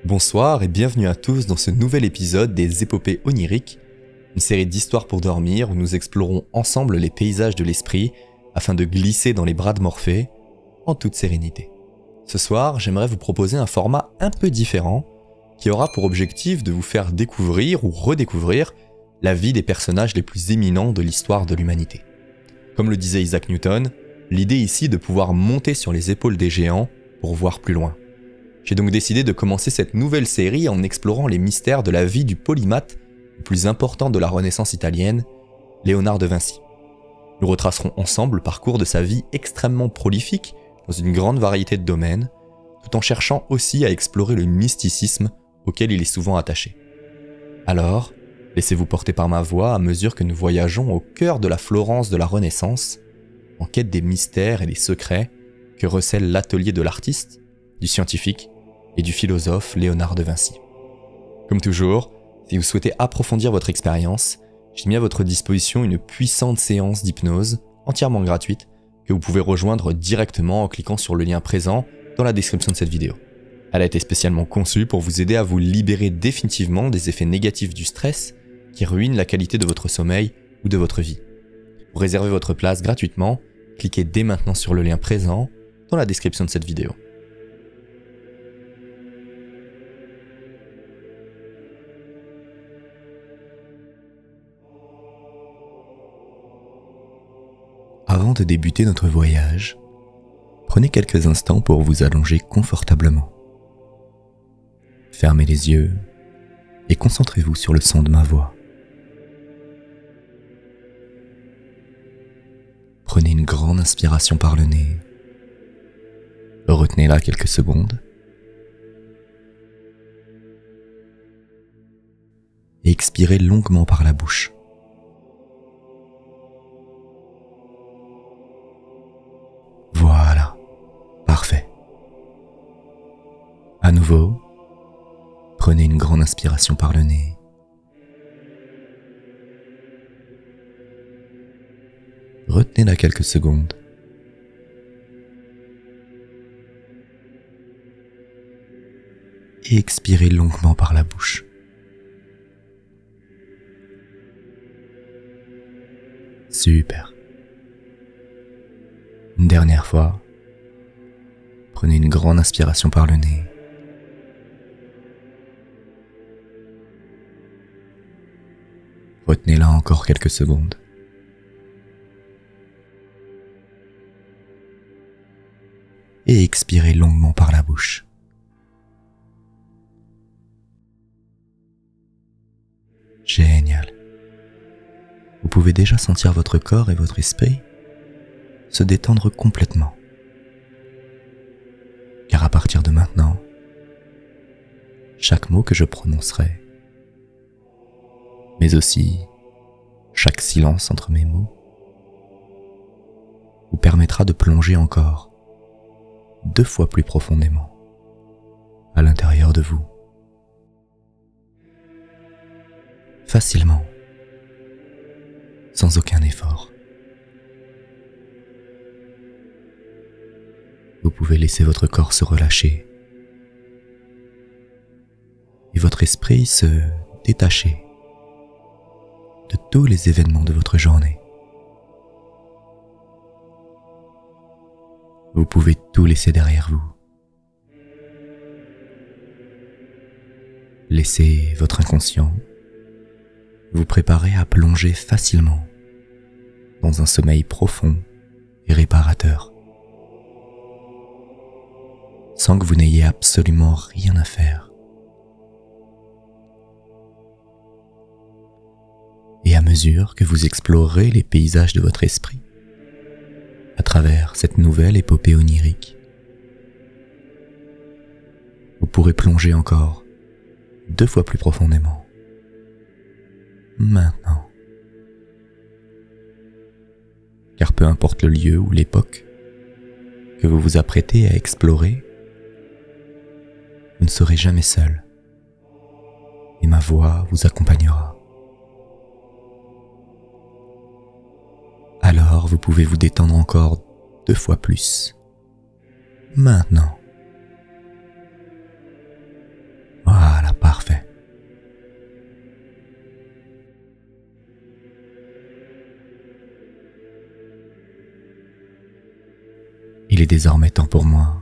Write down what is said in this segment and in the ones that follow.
Bonsoir et bienvenue à tous dans ce nouvel épisode des Épopées oniriques, une série d'histoires pour dormir où nous explorons ensemble les paysages de l'esprit afin de glisser dans les bras de Morphée en toute sérénité. Ce soir, j'aimerais vous proposer un format un peu différent qui aura pour objectif de vous faire découvrir ou redécouvrir la vie des personnages les plus éminents de l'histoire de l'humanité. Comme le disait Isaac Newton, l'idée ici est de pouvoir monter sur les épaules des géants pour voir plus loin. J'ai donc décidé de commencer cette nouvelle série en explorant les mystères de la vie du polymathe le plus important de la Renaissance italienne, Léonard de Vinci. Nous retracerons ensemble le parcours de sa vie extrêmement prolifique dans une grande variété de domaines, tout en cherchant aussi à explorer le mysticisme auquel il est souvent attaché. Alors, laissez-vous porter par ma voix à mesure que nous voyageons au cœur de la Florence de la Renaissance, en quête des mystères et des secrets que recèle l'atelier de l'artiste, du scientifique et du philosophe Léonard de Vinci. Comme toujours, si vous souhaitez approfondir votre expérience, j'ai mis à votre disposition une puissante séance d'hypnose, entièrement gratuite, que vous pouvez rejoindre directement en cliquant sur le lien présent dans la description de cette vidéo. Elle a été spécialement conçue pour vous aider à vous libérer définitivement des effets négatifs du stress qui ruinent la qualité de votre sommeil ou de votre vie. Pour réserver votre place gratuitement, cliquez dès maintenant sur le lien présent dans la description de cette vidéo. Avant de débuter notre voyage, prenez quelques instants pour vous allonger confortablement. Fermez les yeux et concentrez-vous sur le son de ma voix. Prenez une grande inspiration par le nez. Retenez-la quelques secondes. Et expirez longuement par la bouche. Voilà, parfait. À nouveau, prenez une grande inspiration par le nez. Retenez-la quelques secondes. Et expirez longuement par la bouche. Super. Une dernière fois, prenez une grande inspiration par le nez. Retenez-la encore quelques secondes. Et expirez longuement par la bouche. Génial. Vous pouvez déjà sentir votre corps et votre esprit se détendre complètement. Car à partir de maintenant, chaque mot que je prononcerai, mais aussi chaque silence entre mes mots, vous permettra de plonger encore 2 fois plus profondément à l'intérieur de vous. Facilement, sans aucun effort. Vous pouvez laisser votre corps se relâcher et votre esprit se détacher de tous les événements de votre journée. Vous pouvez tout laisser derrière vous. Laissez votre inconscient vous préparer à plonger facilement dans un sommeil profond et réparateur, sans que vous n'ayez absolument rien à faire. Et à mesure que vous explorerez les paysages de votre esprit, à travers cette nouvelle épopée onirique, vous pourrez plonger encore 2 fois plus profondément. Maintenant. Car peu importe le lieu ou l'époque que vous vous apprêtez à explorer, vous ne serez jamais seul, et ma voix vous accompagnera. Alors vous pouvez vous détendre encore 2 fois plus. Maintenant. Voilà, parfait. Il est désormais temps pour moi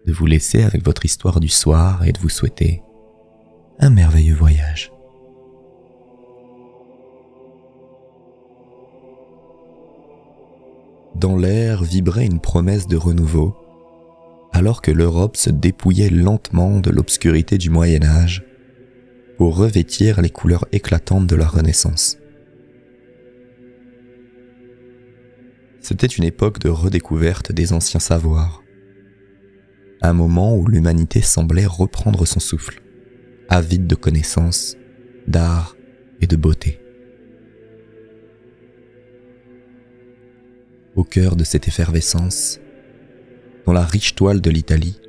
de vous laisser avec votre histoire du soir et de vous souhaiter un merveilleux voyage. Dans l'air vibrait une promesse de renouveau, alors que l'Europe se dépouillait lentement de l'obscurité du Moyen-Âge pour revêtir les couleurs éclatantes de la Renaissance. C'était une époque de redécouverte des anciens savoirs, un moment où l'humanité semblait reprendre son souffle, avide de connaissances, d'art et de beauté. Au cœur de cette effervescence, dans la riche toile de l'Italie,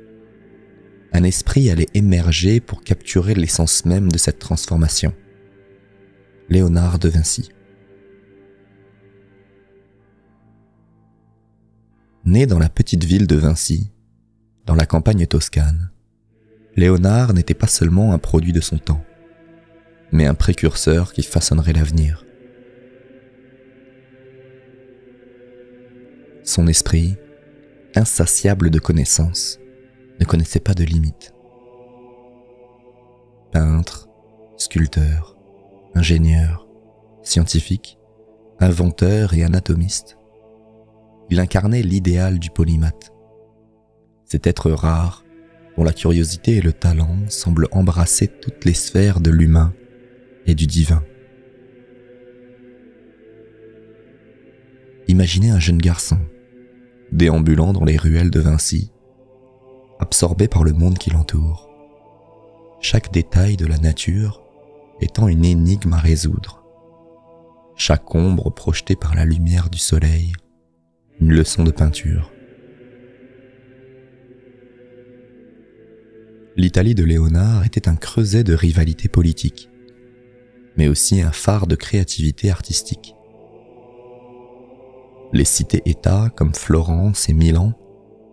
un esprit allait émerger pour capturer l'essence même de cette transformation. Léonard de Vinci. Né dans la petite ville de Vinci, dans la campagne toscane, Léonard n'était pas seulement un produit de son temps, mais un précurseur qui façonnerait l'avenir. Son esprit, insatiable de connaissances, ne connaissait pas de limites. Peintre, sculpteur, ingénieur, scientifique, inventeur et anatomiste, il incarnait l'idéal du polymathe. Cet être rare, dont la curiosité et le talent semblent embrasser toutes les sphères de l'humain et du divin. Imaginez un jeune garçon, déambulant dans les ruelles de Vinci, absorbé par le monde qui l'entoure, chaque détail de la nature étant une énigme à résoudre, chaque ombre projetée par la lumière du soleil, une leçon de peinture. L'Italie de Léonard était un creuset de rivalité politique, mais aussi un phare de créativité artistique. Les cités-États comme Florence et Milan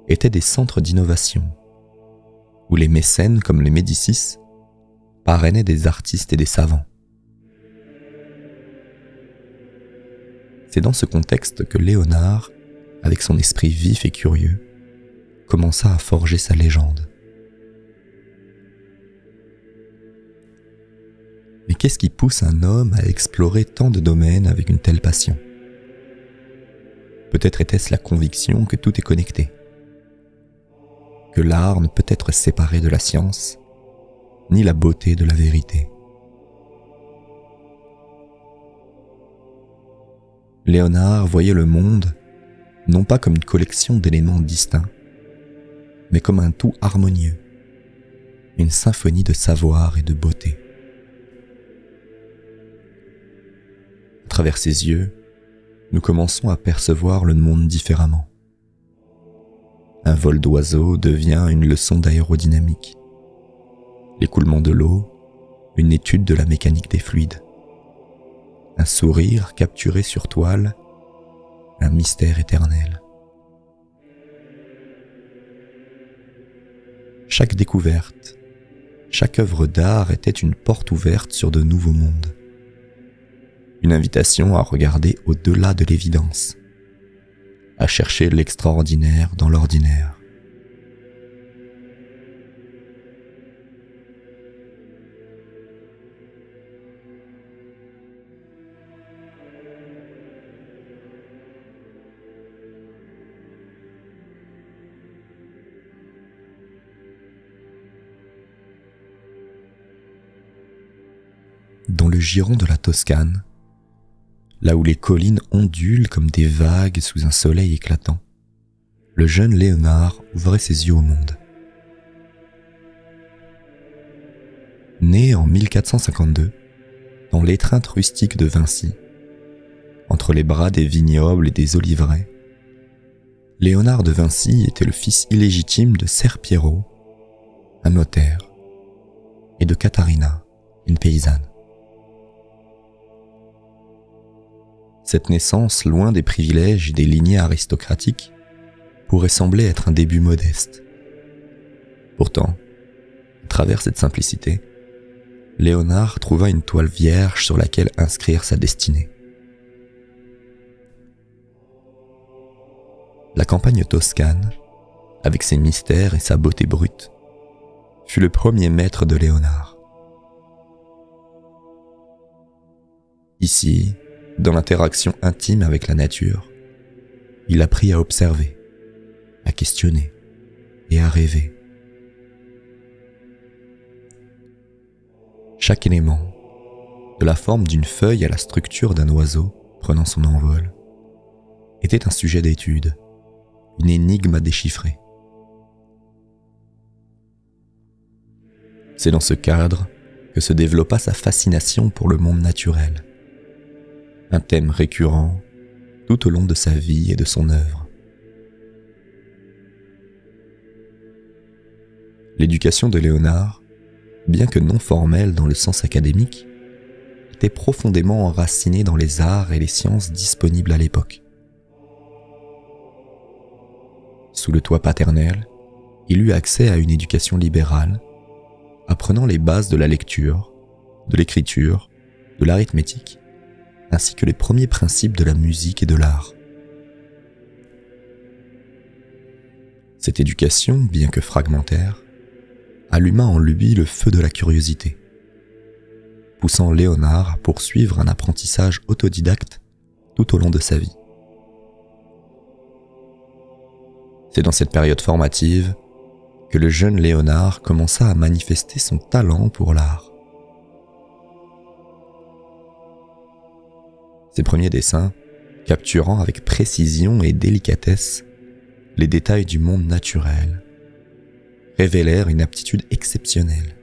étaient des centres d'innovation, où les mécènes comme les Médicis parrainaient des artistes et des savants. C'est dans ce contexte que Léonard, avec son esprit vif et curieux, commença à forger sa légende. Mais qu'est-ce qui pousse un homme à explorer tant de domaines avec une telle passion ? Peut-être était-ce la conviction que tout est connecté, que l'art ne peut être séparé de la science, ni la beauté de la vérité. Léonard voyait le monde non pas comme une collection d'éléments distincts, mais comme un tout harmonieux, une symphonie de savoir et de beauté. À travers ses yeux, nous commençons à percevoir le monde différemment. Un vol d'oiseau devient une leçon d'aérodynamique. L'écoulement de l'eau, une étude de la mécanique des fluides. Un sourire capturé sur toile, un mystère éternel. Chaque découverte, chaque œuvre d'art était une porte ouverte sur de nouveaux mondes. Une invitation à regarder au-delà de l'évidence, à chercher l'extraordinaire dans l'ordinaire. Dans le giron de la Toscane, là où les collines ondulent comme des vagues sous un soleil éclatant, le jeune Léonard ouvrait ses yeux au monde. Né en 1452, dans l'étreinte rustique de Vinci, entre les bras des vignobles et des oliveraies, Léonard de Vinci était le fils illégitime de Ser Piero, un notaire, et de Catarina, une paysanne. Cette naissance, loin des privilèges et des lignées aristocratiques, pourrait sembler être un début modeste. Pourtant, à travers cette simplicité, Léonard trouva une toile vierge sur laquelle inscrire sa destinée. La campagne toscane, avec ses mystères et sa beauté brute, fut le premier maître de Léonard. Ici, dans l'interaction intime avec la nature, il apprit à observer, à questionner et à rêver. Chaque élément, de la forme d'une feuille à la structure d'un oiseau prenant son envol, était un sujet d'étude, une énigme à déchiffrer. C'est dans ce cadre que se développa sa fascination pour le monde naturel, un thème récurrent tout au long de sa vie et de son œuvre. L'éducation de Léonard, bien que non formelle dans le sens académique, était profondément enracinée dans les arts et les sciences disponibles à l'époque. Sous le toit paternel, il eut accès à une éducation libérale, apprenant les bases de la lecture, de l'écriture, de l'arithmétique, ainsi que les premiers principes de la musique et de l'art. Cette éducation, bien que fragmentaire, alluma en lui le feu de la curiosité, poussant Léonard à poursuivre un apprentissage autodidacte tout au long de sa vie. C'est dans cette période formative que le jeune Léonard commença à manifester son talent pour l'art. Ses premiers dessins, capturant avec précision et délicatesse les détails du monde naturel, révélèrent une aptitude exceptionnelle.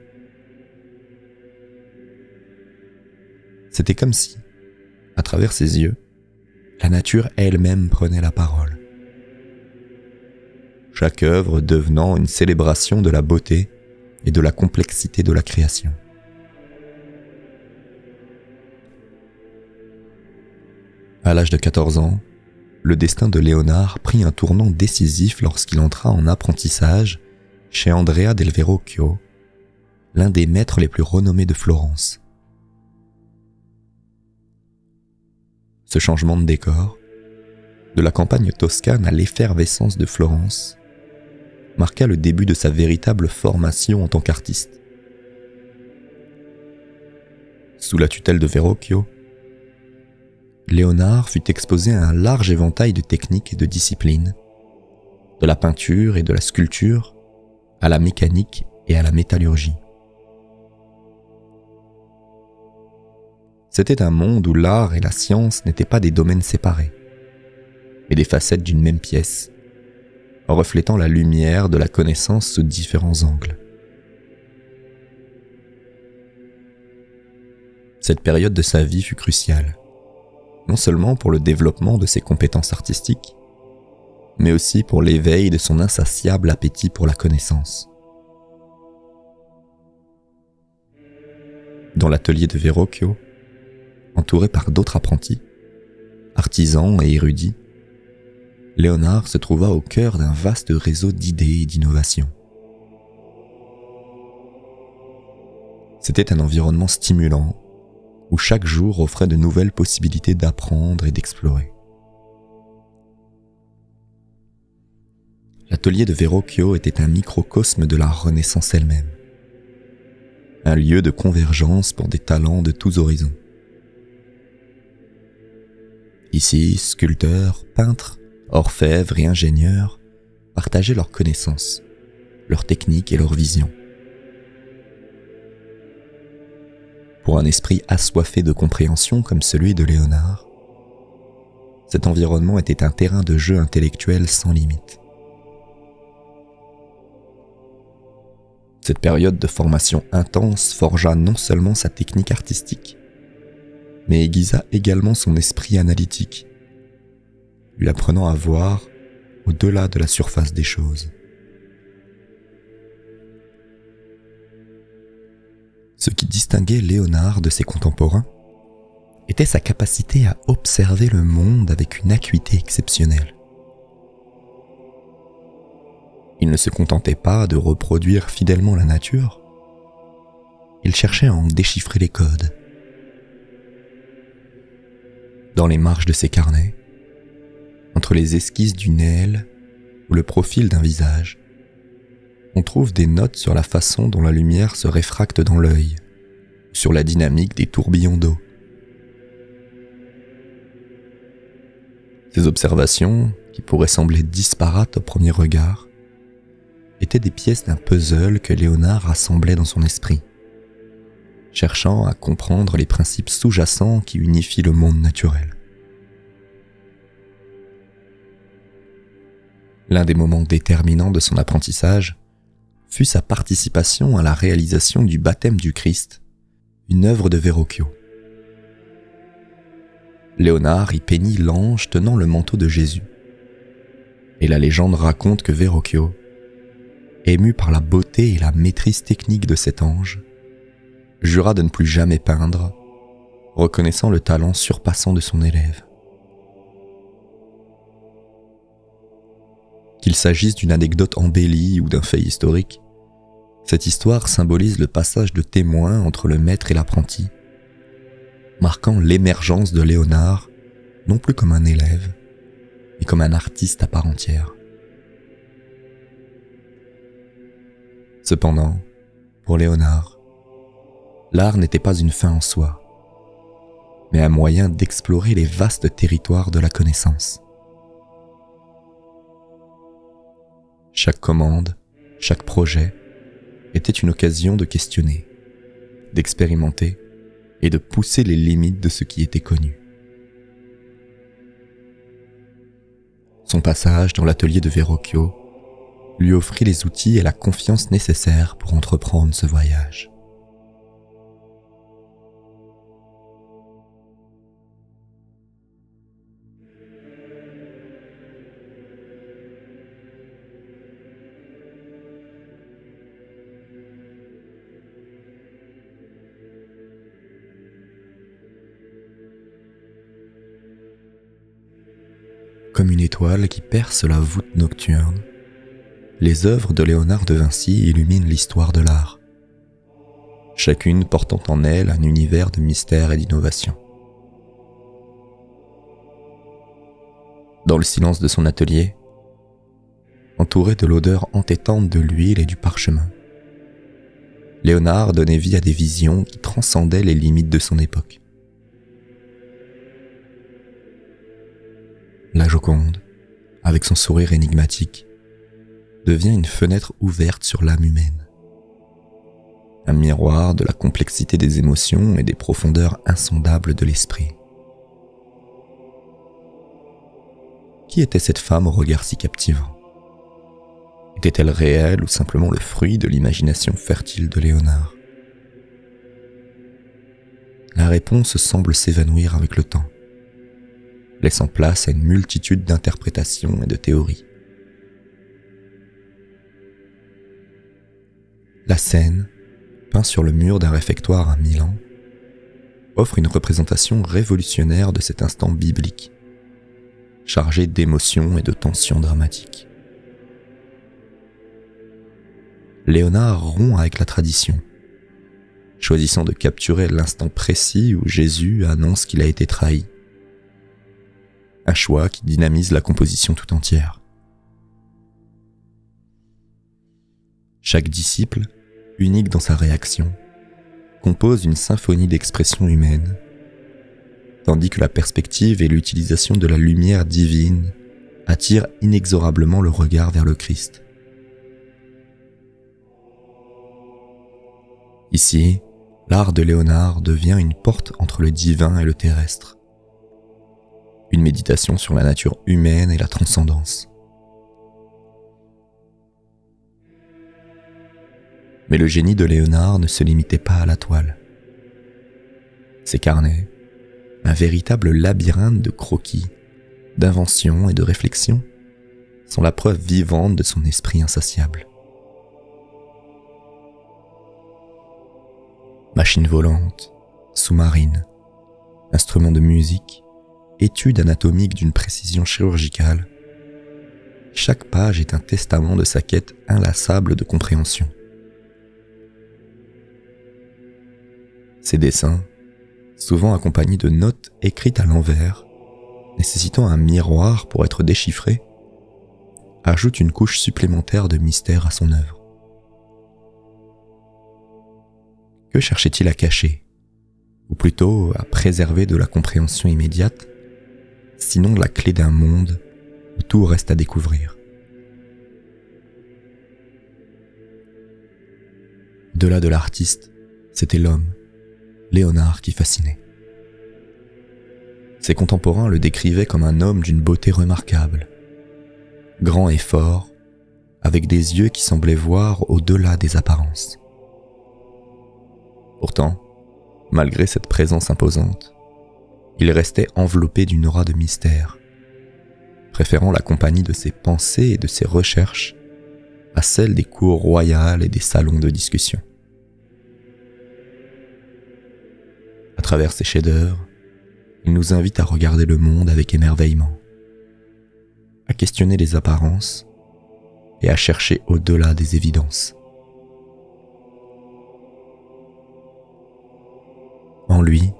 C'était comme si, à travers ses yeux, la nature elle-même prenait la parole. Chaque œuvre devenant une célébration de la beauté et de la complexité de la création. À l'âge de 14 ans, le destin de Léonard prit un tournant décisif lorsqu'il entra en apprentissage chez Andrea del Verrocchio, l'un des maîtres les plus renommés de Florence. Ce changement de décor, de la campagne toscane à l'effervescence de Florence, marqua le début de sa véritable formation en tant qu'artiste. Sous la tutelle de Verrocchio, Léonard fut exposé à un large éventail de techniques et de disciplines, de la peinture et de la sculpture à la mécanique et à la métallurgie. C'était un monde où l'art et la science n'étaient pas des domaines séparés, mais des facettes d'une même pièce, reflétant la lumière de la connaissance sous différents angles. Cette période de sa vie fut cruciale, non seulement pour le développement de ses compétences artistiques, mais aussi pour l'éveil de son insatiable appétit pour la connaissance. Dans l'atelier de Verrocchio, entouré par d'autres apprentis, artisans et érudits, Léonard se trouva au cœur d'un vaste réseau d'idées et d'innovations. C'était un environnement stimulant, où chaque jour offrait de nouvelles possibilités d'apprendre et d'explorer. L'atelier de Verrocchio était un microcosme de la Renaissance elle-même, un lieu de convergence pour des talents de tous horizons. Ici, sculpteurs, peintres, orfèvres et ingénieurs partageaient leurs connaissances, leurs techniques et leurs visions. Pour un esprit assoiffé de compréhension comme celui de Léonard, cet environnement était un terrain de jeu intellectuel sans limite. Cette période de formation intense forgea non seulement sa technique artistique, mais aiguisa également son esprit analytique, lui apprenant à voir au-delà de la surface des choses. Ce qui distinguait Léonard de ses contemporains était sa capacité à observer le monde avec une acuité exceptionnelle. Il ne se contentait pas de reproduire fidèlement la nature, il cherchait à en déchiffrer les codes. Dans les marges de ses carnets, entre les esquisses d'une aile ou le profil d'un visage, on trouve des notes sur la façon dont la lumière se réfracte dans l'œil, sur la dynamique des tourbillons d'eau. Ces observations, qui pourraient sembler disparates au premier regard, étaient des pièces d'un puzzle que Léonard rassemblait dans son esprit, cherchant à comprendre les principes sous-jacents qui unifient le monde naturel. L'un des moments déterminants de son apprentissage fut sa participation à la réalisation du baptême du Christ, une œuvre de Verrocchio. Léonard y peignit l'ange tenant le manteau de Jésus. Et la légende raconte que Verrocchio, ému par la beauté et la maîtrise technique de cet ange, jura de ne plus jamais peindre, reconnaissant le talent surpassant de son élève. Qu'il s'agisse d'une anecdote embellie ou d'un fait historique, cette histoire symbolise le passage de témoin entre le maître et l'apprenti, marquant l'émergence de Léonard, non plus comme un élève, mais comme un artiste à part entière. Cependant, pour Léonard, l'art n'était pas une fin en soi, mais un moyen d'explorer les vastes territoires de la connaissance. Chaque commande, chaque projet était une occasion de questionner, d'expérimenter et de pousser les limites de ce qui était connu. Son passage dans l'atelier de Verrocchio lui offrit les outils et la confiance nécessaires pour entreprendre ce voyage. Comme une étoile qui perce la voûte nocturne, les œuvres de Léonard de Vinci illuminent l'histoire de l'art, chacune portant en elle un univers de mystère et d'innovation. Dans le silence de son atelier, entouré de l'odeur entêtante de l'huile et du parchemin, Léonard donnait vie à des visions qui transcendaient les limites de son époque. La Joconde, avec son sourire énigmatique, devient une fenêtre ouverte sur l'âme humaine. Un miroir de la complexité des émotions et des profondeurs insondables de l'esprit. Qui était cette femme au regard si captivant? Était-elle réelle ou simplement le fruit de l'imagination fertile de Léonard? La réponse semble s'évanouir avec le temps, laissant place à une multitude d'interprétations et de théories. La scène, peinte sur le mur d'un réfectoire à Milan, offre une représentation révolutionnaire de cet instant biblique, chargé d'émotions et de tensions dramatiques. Léonard rompt avec la tradition, choisissant de capturer l'instant précis où Jésus annonce qu'il a été trahi. Un choix qui dynamise la composition tout entière. Chaque disciple, unique dans sa réaction, compose une symphonie d'expressions humaines, tandis que la perspective et l'utilisation de la lumière divine attirent inexorablement le regard vers le Christ. Ici, l'art de Léonard devient une porte entre le divin et le terrestre. Une méditation sur la nature humaine et la transcendance. Mais le génie de Léonard ne se limitait pas à la toile. Ses carnets, un véritable labyrinthe de croquis, d'inventions et de réflexions, sont la preuve vivante de son esprit insatiable. Machines volantes, sous-marines, instruments de musique, études anatomiques d'une précision chirurgicale, chaque page est un testament de sa quête inlassable de compréhension. Ces dessins, souvent accompagnés de notes écrites à l'envers, nécessitant un miroir pour être déchiffrés, ajoutent une couche supplémentaire de mystère à son œuvre. Que cherchait-il à cacher, ou plutôt à préserver de la compréhension immédiate, sinon la clé d'un monde où tout reste à découvrir? Au-delà de l'artiste, c'était l'homme, Léonard, qui fascinait. Ses contemporains le décrivaient comme un homme d'une beauté remarquable, grand et fort, avec des yeux qui semblaient voir au-delà des apparences. Pourtant, malgré cette présence imposante, il restait enveloppé d'une aura de mystère, préférant la compagnie de ses pensées et de ses recherches à celle des cours royales et des salons de discussion. À travers ses chefs-d'œuvre, il nous invite à regarder le monde avec émerveillement, à questionner les apparences et à chercher au-delà des évidences. En lui,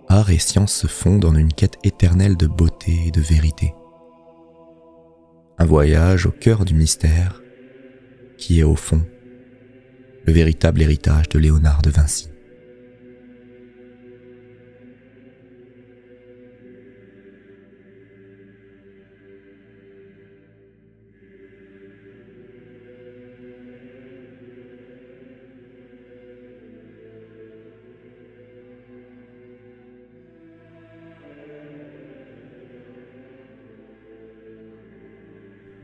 art et science se fondent en une quête éternelle de beauté et de vérité. Un voyage au cœur du mystère qui est au fond le véritable héritage de Léonard de Vinci.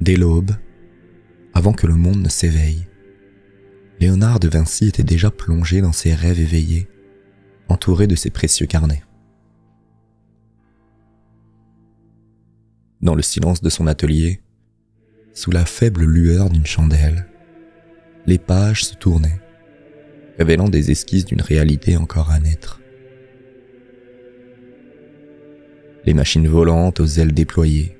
Dès l'aube, avant que le monde ne s'éveille, Léonard de Vinci était déjà plongé dans ses rêves éveillés, entouré de ses précieux carnets. Dans le silence de son atelier, sous la faible lueur d'une chandelle, les pages se tournaient, révélant des esquisses d'une réalité encore à naître. Les machines volantes aux ailes déployées,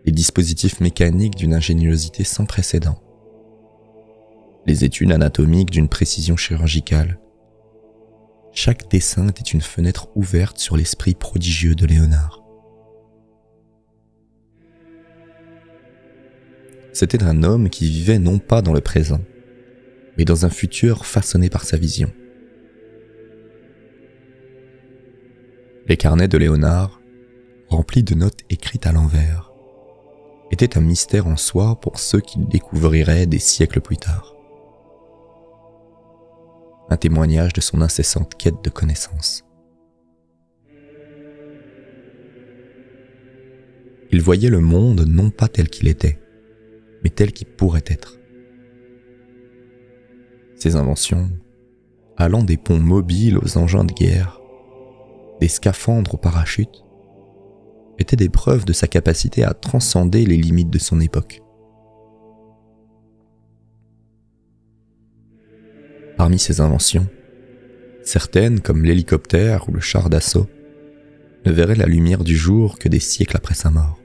les dispositifs mécaniques d'une ingéniosité sans précédent, les études anatomiques d'une précision chirurgicale. Chaque dessin était une fenêtre ouverte sur l'esprit prodigieux de Léonard. C'était un homme qui vivait non pas dans le présent, mais dans un futur façonné par sa vision. Les carnets de Léonard, remplis de notes écrites à l'envers, était un mystère en soi pour ceux qui le découvriraient des siècles plus tard. Un témoignage de son incessante quête de connaissance. Il voyait le monde non pas tel qu'il était, mais tel qu'il pourrait être. Ses inventions, allant des ponts mobiles aux engins de guerre, des scaphandres aux parachutes, étaient des preuves de sa capacité à transcender les limites de son époque. Parmi ses inventions, certaines, comme l'hélicoptère ou le char d'assaut, ne verraient la lumière du jour que des siècles après sa mort.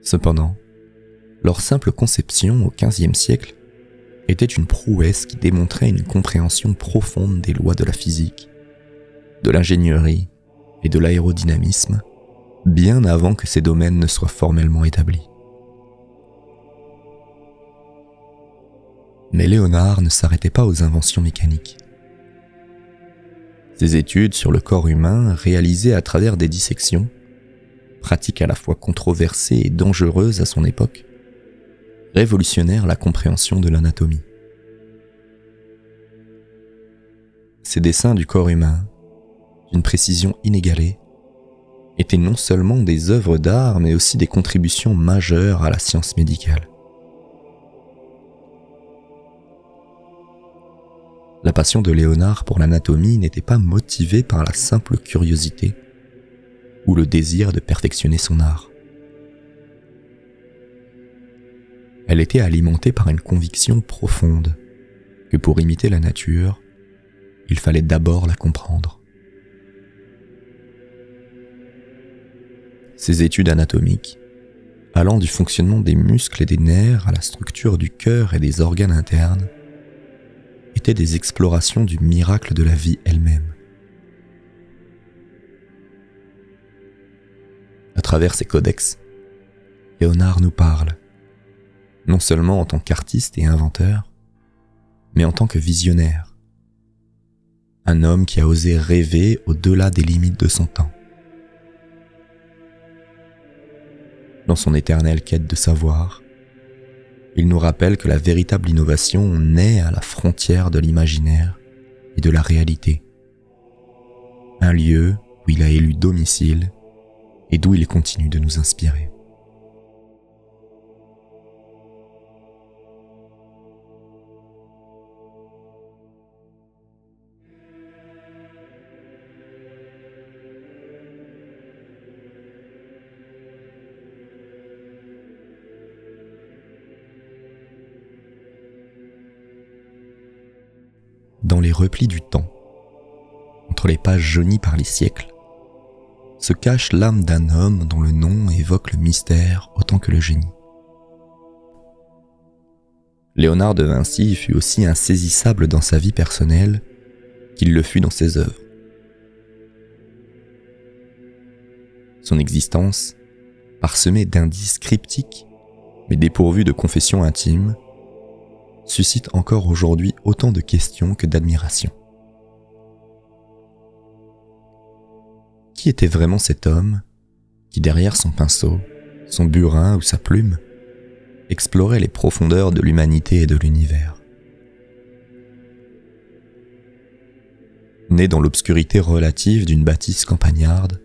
Cependant, leur simple conception au XVe siècle était une prouesse qui démontrait une compréhension profonde des lois de la physique, de l'ingénierie et de l'aérodynamisme, bien avant que ces domaines ne soient formellement établis. Mais Léonard ne s'arrêtait pas aux inventions mécaniques. Ses études sur le corps humain, réalisées à travers des dissections, pratiques à la fois controversées et dangereuses à son époque, révolutionnèrent la compréhension de l'anatomie. Ses dessins du corps humain, d'une précision inégalée, étaient non seulement des œuvres d'art, mais aussi des contributions majeures à la science médicale. La passion de Léonard pour l'anatomie n'était pas motivée par la simple curiosité ou le désir de perfectionner son art. Elle était alimentée par une conviction profonde que pour imiter la nature, il fallait d'abord la comprendre. Ses études anatomiques, allant du fonctionnement des muscles et des nerfs à la structure du cœur et des organes internes, étaient des explorations du miracle de la vie elle-même. À travers ses codex, Léonard nous parle, non seulement en tant qu'artiste et inventeur, mais en tant que visionnaire. Un homme qui a osé rêver au-delà des limites de son temps. Dans son éternelle quête de savoir, il nous rappelle que la véritable innovation naît à la frontière de l'imaginaire et de la réalité. Un lieu où il a élu domicile et d'où il continue de nous inspirer. Dans les replis du temps, entre les pages jaunies par les siècles, se cache l'âme d'un homme dont le nom évoque le mystère autant que le génie. Léonard de Vinci fut aussi insaisissable dans sa vie personnelle qu'il le fut dans ses œuvres. Son existence, parsemée d'indices cryptiques, mais dépourvue de confessions intimes, suscite encore aujourd'hui autant de questions que d'admiration. Qui était vraiment cet homme qui, derrière son pinceau, son burin ou sa plume, explorait les profondeurs de l'humanité et de l'univers? Né dans l'obscurité relative d'une bâtisse campagnarde,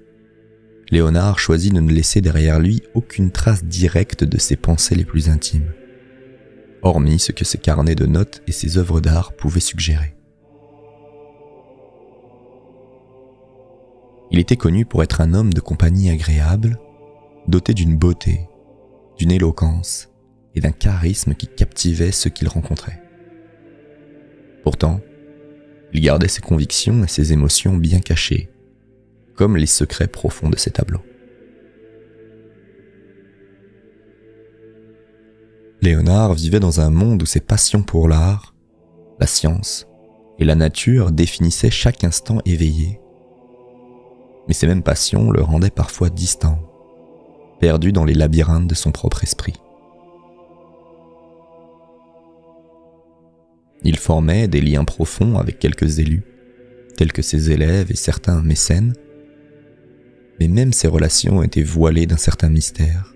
Léonard choisit de ne laisser derrière lui aucune trace directe de ses pensées les plus intimes, hormis ce que ses carnets de notes et ses œuvres d'art pouvaient suggérer. Il était connu pour être un homme de compagnie agréable, doté d'une beauté, d'une éloquence et d'un charisme qui captivait ceux qu'il rencontrait. Pourtant, il gardait ses convictions et ses émotions bien cachées, comme les secrets profonds de ses tableaux. Léonard vivait dans un monde où ses passions pour l'art, la science et la nature définissaient chaque instant éveillé. Mais ces mêmes passions le rendaient parfois distant, perdu dans les labyrinthes de son propre esprit. Il formait des liens profonds avec quelques élus, tels que ses élèves et certains mécènes, mais même ces relations étaient voilées d'un certain mystère,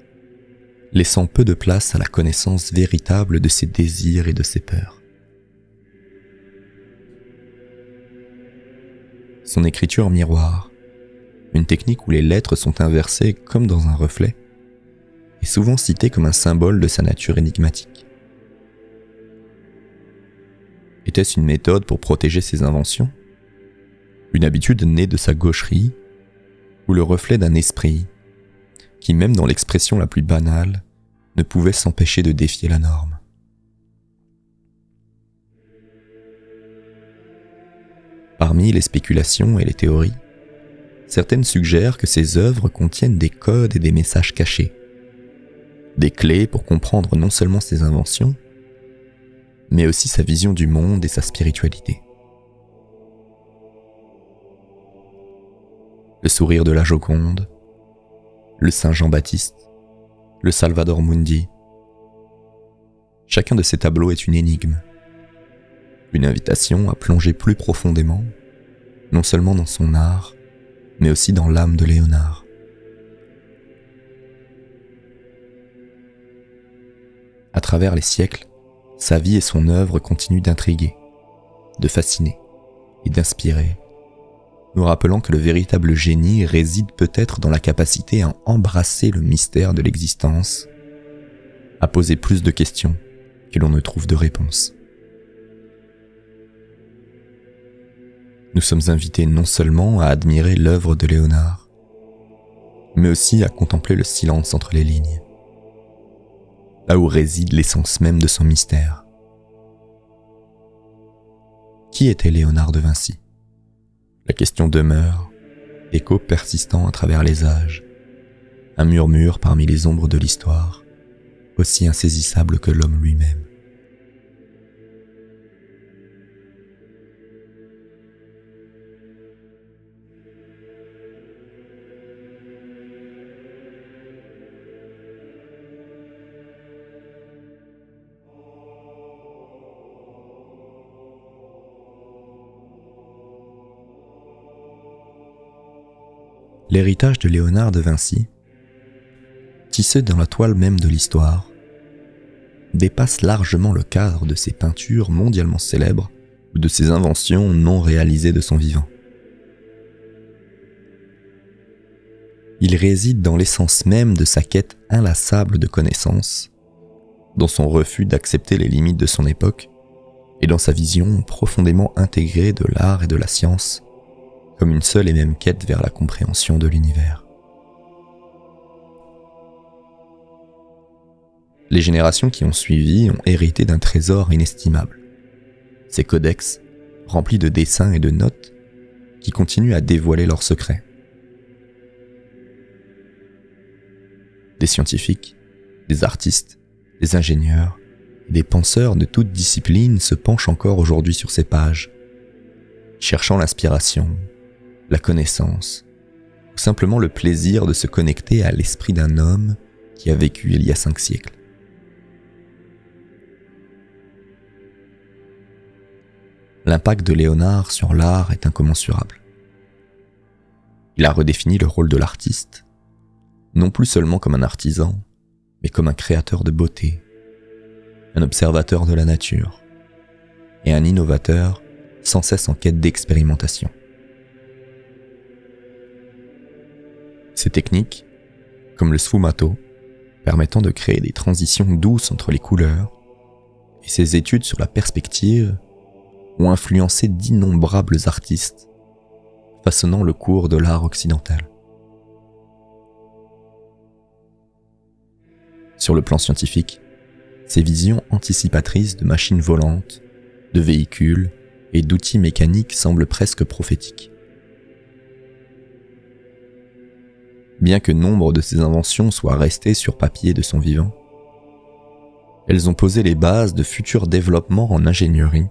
laissant peu de place à la connaissance véritable de ses désirs et de ses peurs. Son écriture miroir, une technique où les lettres sont inversées comme dans un reflet, est souvent citée comme un symbole de sa nature énigmatique. Était-ce une méthode pour protéger ses inventions? Une habitude née de sa gaucherie? Ou le reflet d'un esprit qui, même dans l'expression la plus banale, ne pouvait s'empêcher de défier la norme? Parmi les spéculations et les théories, certaines suggèrent que ces œuvres contiennent des codes et des messages cachés, des clés pour comprendre non seulement ses inventions, mais aussi sa vision du monde et sa spiritualité. Le sourire de la Joconde, le Saint Jean-Baptiste, le Salvator Mundi. Chacun de ces tableaux est une énigme, une invitation à plonger plus profondément, non seulement dans son art, mais aussi dans l'âme de Léonard. À travers les siècles, sa vie et son œuvre continuent d'intriguer, de fasciner et d'inspirer, nous rappelant que le véritable génie réside peut-être dans la capacité à embrasser le mystère de l'existence, à poser plus de questions que l'on ne trouve de réponses. Nous sommes invités non seulement à admirer l'œuvre de Léonard, mais aussi à contempler le silence entre les lignes, là où réside l'essence même de son mystère. Qui était Léonard de Vinci? La question demeure, écho persistant à travers les âges, un murmure parmi les ombres de l'histoire, aussi insaisissable que l'homme lui-même. L'héritage de Léonard de Vinci, tissé dans la toile même de l'histoire, dépasse largement le cadre de ses peintures mondialement célèbres ou de ses inventions non réalisées de son vivant. Il réside dans l'essence même de sa quête inlassable de connaissances, dans son refus d'accepter les limites de son époque et dans sa vision profondément intégrée de l'art et de la science comme une seule et même quête vers la compréhension de l'univers. Les générations qui ont suivi ont hérité d'un trésor inestimable. Ces codex, remplis de dessins et de notes, qui continuent à dévoiler leurs secrets. Des scientifiques, des artistes, des ingénieurs, et des penseurs de toutes disciplines se penchent encore aujourd'hui sur ces pages, cherchant l'inspiration, la connaissance, ou simplement le plaisir de se connecter à l'esprit d'un homme qui a vécu il y a 5 siècles. L'impact de Léonard sur l'art est incommensurable. Il a redéfini le rôle de l'artiste, non plus seulement comme un artisan, mais comme un créateur de beauté, un observateur de la nature, et un innovateur sans cesse en quête d'expérimentation. Ces techniques, comme le sfumato, permettant de créer des transitions douces entre les couleurs, et ses études sur la perspective ont influencé d'innombrables artistes, façonnant le cours de l'art occidental. Sur le plan scientifique, ces visions anticipatrices de machines volantes, de véhicules et d'outils mécaniques semblent presque prophétiques. Bien que nombre de ces inventions soient restées sur papier de son vivant, elles ont posé les bases de futurs développements en ingénierie,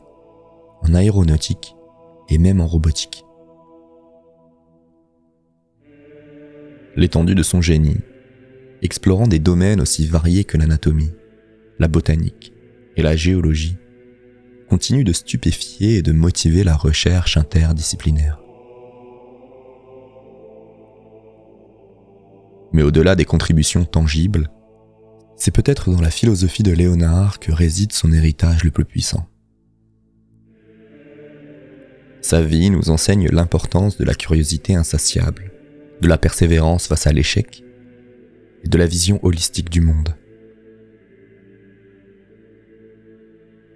en aéronautique et même en robotique. L'étendue de son génie, explorant des domaines aussi variés que l'anatomie, la botanique et la géologie, continue de stupéfier et de motiver la recherche interdisciplinaire. Mais au-delà des contributions tangibles, c'est peut-être dans la philosophie de Léonard que réside son héritage le plus puissant. Sa vie nous enseigne l'importance de la curiosité insatiable, de la persévérance face à l'échec et de la vision holistique du monde.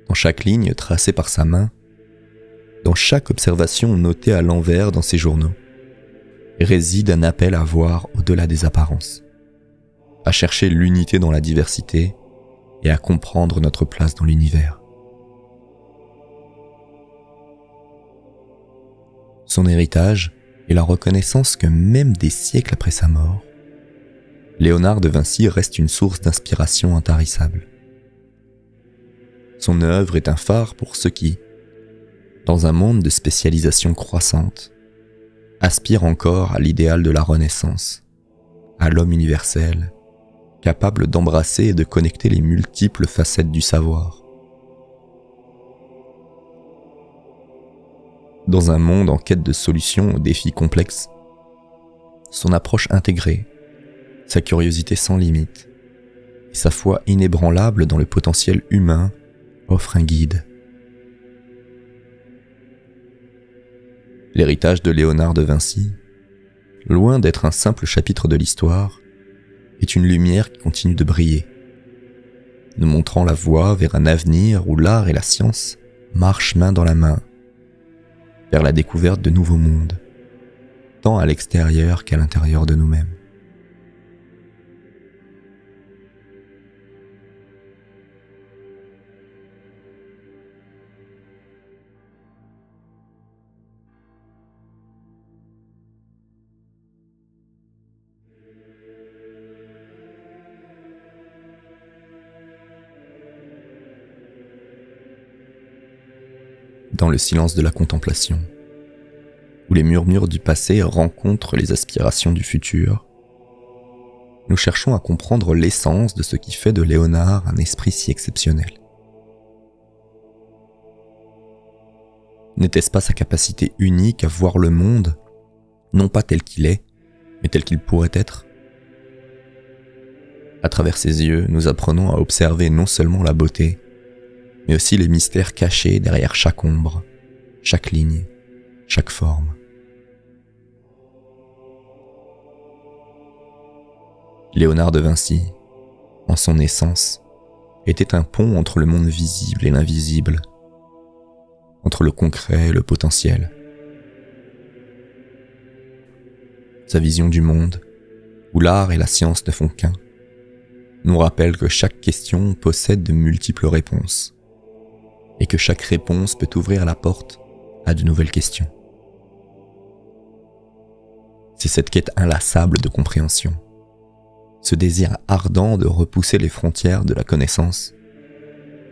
Dans chaque ligne tracée par sa main, dans chaque observation notée à l'envers dans ses journaux, réside un appel à voir au-delà des apparences, à chercher l'unité dans la diversité et à comprendre notre place dans l'univers. Son héritage est la reconnaissance que même des siècles après sa mort, Léonard de Vinci reste une source d'inspiration intarissable. Son œuvre est un phare pour ceux qui, dans un monde de spécialisation croissante, aspirent encore à l'idéal de la Renaissance, à l'homme universel, capable d'embrasser et de connecter les multiples facettes du savoir. Dans un monde en quête de solutions aux défis complexes, son approche intégrée, sa curiosité sans limite et sa foi inébranlable dans le potentiel humain offrent un guide. L'héritage de Léonard de Vinci, loin d'être un simple chapitre de l'histoire, est une lumière qui continue de briller, nous montrant la voie vers un avenir où l'art et la science marchent main dans la main, vers la découverte de nouveaux mondes, tant à l'extérieur qu'à l'intérieur de nous-mêmes. dans le silence de la contemplation, où les murmures du passé rencontrent les aspirations du futur, nous cherchons à comprendre l'essence de ce qui fait de Léonard un esprit si exceptionnel. N'était-ce pas sa capacité unique à voir le monde, non pas tel qu'il est, mais tel qu'il pourrait être ? À travers ses yeux, nous apprenons à observer non seulement la beauté, mais aussi les mystères cachés derrière chaque ombre, chaque ligne, chaque forme. Léonard de Vinci, en son essence, était un pont entre le monde visible et l'invisible, entre le concret et le potentiel. Sa vision du monde, où l'art et la science ne font qu'un, nous rappelle que chaque question possède de multiples réponses, et que chaque réponse peut ouvrir la porte à de nouvelles questions. C'est cette quête inlassable de compréhension, ce désir ardent de repousser les frontières de la connaissance,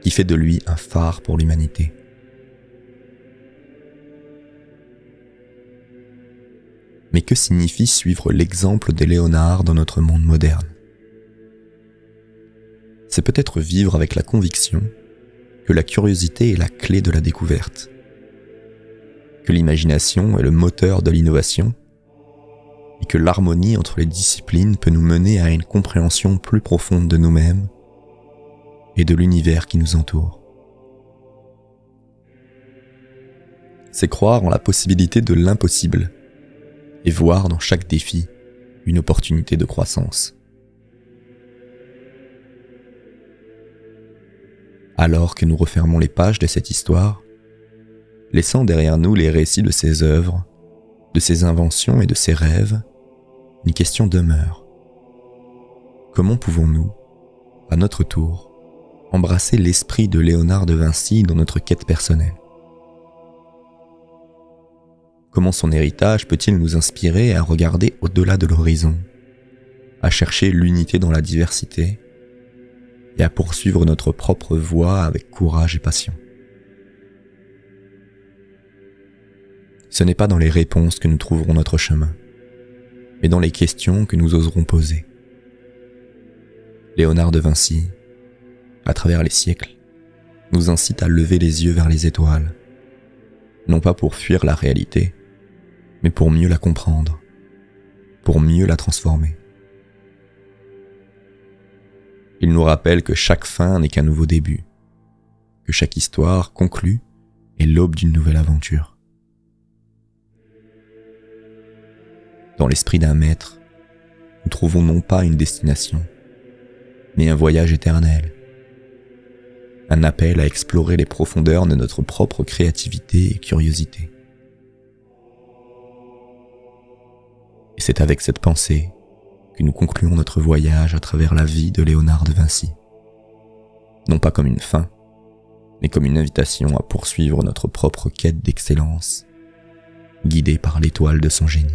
qui fait de lui un phare pour l'humanité. Mais que signifie suivre l'exemple de Léonard dans notre monde moderne ? C'est peut-être vivre avec la conviction que la curiosité est la clé de la découverte, que l'imagination est le moteur de l'innovation, et que l'harmonie entre les disciplines peut nous mener à une compréhension plus profonde de nous-mêmes et de l'univers qui nous entoure. C'est croire en la possibilité de l'impossible et voir dans chaque défi une opportunité de croissance. Alors que nous refermons les pages de cette histoire, laissant derrière nous les récits de ses œuvres, de ses inventions et de ses rêves, une question demeure. Comment pouvons-nous, à notre tour, embrasser l'esprit de Léonard de Vinci dans notre quête personnelle ? Comment son héritage peut-il nous inspirer à regarder au-delà de l'horizon, à chercher l'unité dans la diversité et à poursuivre notre propre voie avec courage et passion ? Ce n'est pas dans les réponses que nous trouverons notre chemin, mais dans les questions que nous oserons poser. Léonard de Vinci, à travers les siècles, nous incite à lever les yeux vers les étoiles, non pas pour fuir la réalité, mais pour mieux la comprendre, pour mieux la transformer. Il nous rappelle que chaque fin n'est qu'un nouveau début, que chaque histoire conclue est l'aube d'une nouvelle aventure. Dans l'esprit d'un maître, nous trouvons non pas une destination, mais un voyage éternel, un appel à explorer les profondeurs de notre propre créativité et curiosité. Et c'est avec cette pensée que nous concluons notre voyage à travers la vie de Léonard de Vinci, non pas comme une fin, mais comme une invitation à poursuivre notre propre quête d'excellence, guidée par l'étoile de son génie.